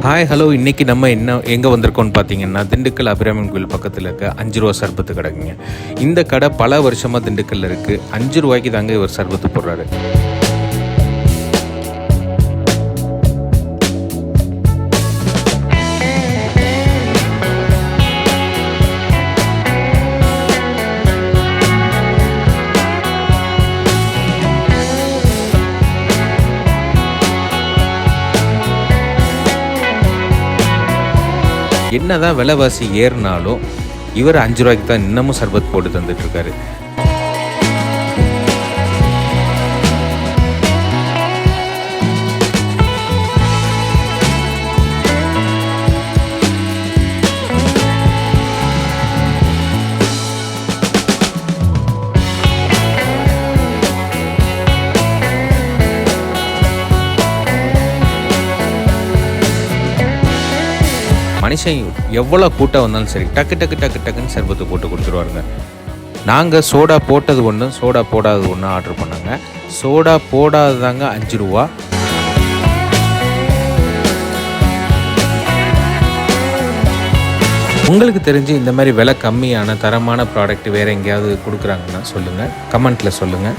Hi hello, இன்றைக்கி நம்ம எங்கே வந்திருக்கோம்னு பார்த்தீங்கன்னா, திண்டுக்கல் அபிராமன் கோயில் பக்கத்தில் இருக்க 5 ரூபா சர்பத்து கடைங்க. இந்த கடை பல வருஷமாக திண்டுக்கல்லில் இருக்குது. 5 ரூபாய்க்கு தாங்க இவர் சர்பத்து போடுறாரு. என்னதான் விலைவாசி ஏறினாலும் இவர் 5 ரூபாய்க்கு தான் இன்னமும் சர்பத் போட்டு தந்துட்டுருக்காரு. மனுஷன் எவ்வளோ கூட்டம் வந்தாலும் சரி டக்குன்னு சர்பத்து போட்டு கொடுத்துருவாருங்க. நாங்கள் சோடா போட்டது ஒன்று, சோடா போடாதது ஒன்று ஆர்டர் பண்ணாங்க. சோடா போடாததாங்க 5 ரூபா. உங்களுக்கு தெரிஞ்சு இந்த மாதிரி விலை கம்மியான தரமான ப்ராடக்ட் வேறு எங்கேயாவது கொடுக்குறாங்கன்னா சொல்லுங்கள், கமெண்ட்டில் சொல்லுங்கள்.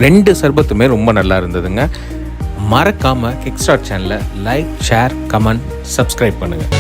ரெண்டு சர்பத்துமே ரொம்ப நல்லா இருந்ததுங்க. மறக்காமல் கிக்ஸ்டார்ட் சேனலை லைக், ஷேர், கமெண்ட், சப்ஸ்கிரைப் பண்ணுங்கள்.